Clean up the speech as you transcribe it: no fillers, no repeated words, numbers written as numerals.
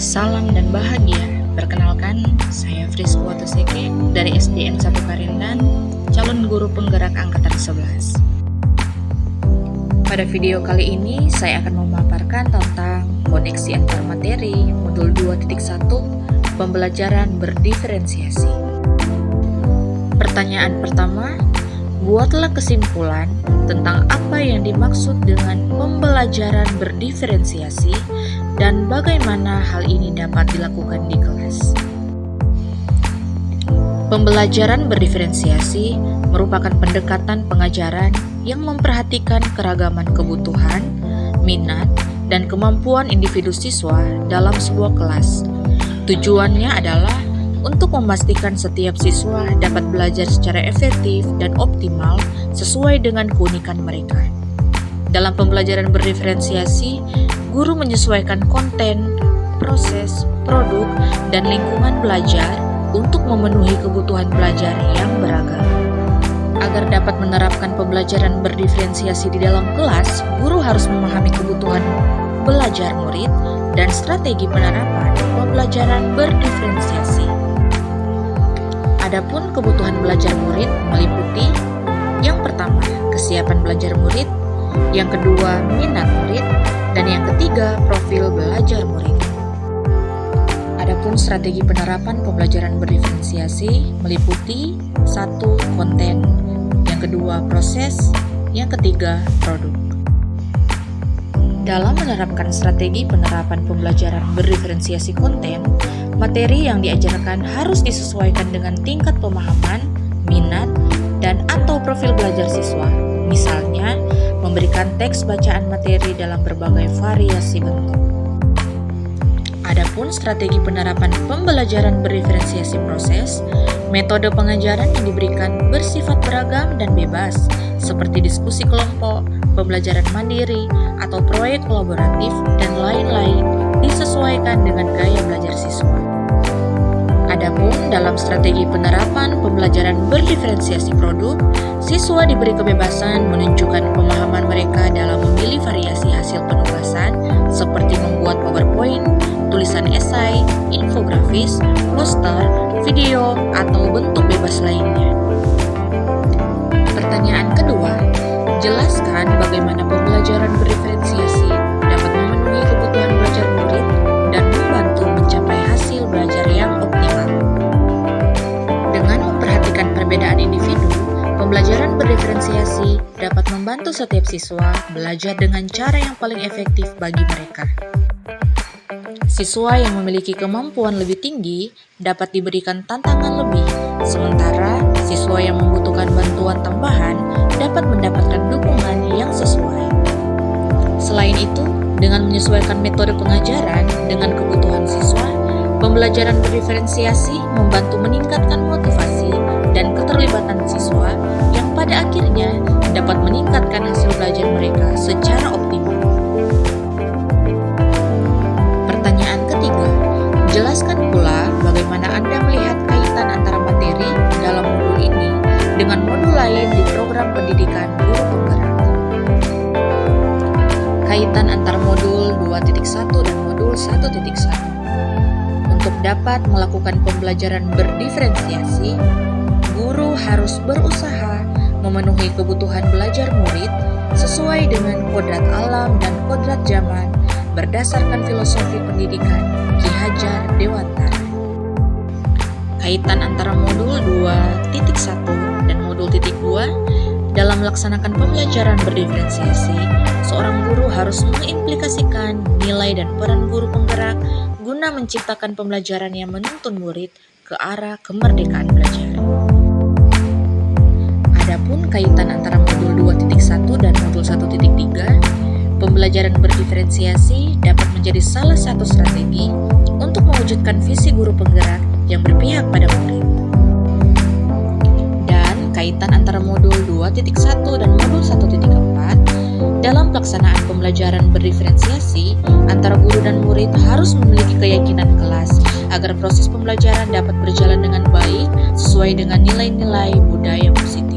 Salam dan bahagia. Perkenalkan, saya Frisko Toseke dari SDN 1 Karindan, calon guru penggerak angkatan 11. Pada video kali ini, saya akan memaparkan tentang koneksi antar materi modul 2.1 pembelajaran berdiferensiasi. Pertanyaan pertama, buatlah kesimpulan tentang apa yang dimaksud dengan pembelajaran berdiferensiasi dan bagaimana hal ini dapat dilakukan di kelas. Pembelajaran berdiferensiasi merupakan pendekatan pengajaran yang memperhatikan keragaman kebutuhan, minat, dan kemampuan individu siswa dalam sebuah kelas. Tujuannya adalah untuk memastikan setiap siswa dapat belajar secara efektif dan optimal sesuai dengan keunikan mereka. Dalam pembelajaran berdiferensiasi, guru menyesuaikan konten, proses, produk, dan lingkungan belajar untuk memenuhi kebutuhan belajar yang beragam. Agar dapat menerapkan pembelajaran berdiferensiasi di dalam kelas, guru harus memahami kebutuhan belajar murid dan strategi penerapan pembelajaran berdiferensiasi. Adapun kebutuhan belajar murid meliputi yang pertama, kesiapan belajar murid, yang kedua, minat murid, dan yang ketiga, profil belajar murid. Adapun strategi penerapan pembelajaran berdiferensiasi meliputi 1. Konten, yang kedua, proses, yang ketiga, produk. Dalam menerapkan strategi penerapan pembelajaran berdiferensiasi konten, materi yang diajarkan harus disesuaikan dengan tingkat pemahaman, minat, dan atau profil belajar siswa. Misalnya, memberikan teks bacaan materi dalam berbagai variasi bentuk. Adapun strategi penerapan pembelajaran berdiferensiasi proses, metode pengajaran yang diberikan bersifat beragam dan bebas, seperti diskusi kelompok, pembelajaran mandiri, atau proyek kolaboratif, dan lain-lain, disesuaikan dengan gaya belajar siswa. Adapun dalam strategi penerapan pembelajaran berdiferensiasi produk, siswa diberi kebebasan menunjukkan pemahaman mereka dalam memilih variasi hasil penugasan seperti membuat PowerPoint, tulisan esai, infografis, poster, video, atau bentuk bebas lainnya. Pertanyaan kedua, jelaskan bagaimana pembelajaran berdiferensiasi dapat memenuhi kebutuhan belajar murid dan membantu mencapai hasil belajar yang optimal. Dengan memperhatikan perbedaan individu, pembelajaran berdiferensiasi dapat membantu setiap siswa belajar dengan cara yang paling efektif bagi mereka. Siswa yang memiliki kemampuan lebih tinggi dapat diberikan tantangan lebih, sementara siswa yang membutuhkan bantuan tambahan dapat mendapatkan dukungan yang sesuai. Selain itu, dengan menyesuaikan metode pengajaran dengan kebutuhan siswa, pembelajaran berdiferensiasi membantu meningkatkan motivasi dan keterlibatan siswa yang pada akhirnya dapat meningkatkan hasil belajar mereka secara optimal. Pertanyaan ketiga, jelaskan pula bagaimana Anda melihat kaitan antara materi dalam modul ini dengan modul lain di program pendidikan guru penggerak. Kaitan antara modul 2.1 dan modul 1.1. Untuk dapat melakukan pembelajaran berdiferensiasi, guru harus berusaha memenuhi kebutuhan belajar murid sesuai dengan kodrat alam dan kodrat zaman berdasarkan filosofi pendidikan Ki Hajar Dewantara. Kaitan antara modul 2.1 dan modul 2 dalam melaksanakan pembelajaran berdiferensiasi, seorang guru harus mengimplikasikan nilai dan peran guru penggerak guna menciptakan pembelajaran yang menuntun murid ke arah kemerdekaan belajar. Adapun kaitan antara modul 2.1 dan modul 1.3, pembelajaran berdiferensiasi dapat menjadi salah satu strategi untuk mewujudkan visi guru penggerak yang berpihak pada murid. Dan kaitan antara modul 2.1 dan modul 1.4, dalam pelaksanaan pembelajaran berdiferensiasi, antara guru dan murid harus memiliki keyakinan kelas agar proses pembelajaran dapat berjalan dengan baik sesuai dengan nilai-nilai budaya positif.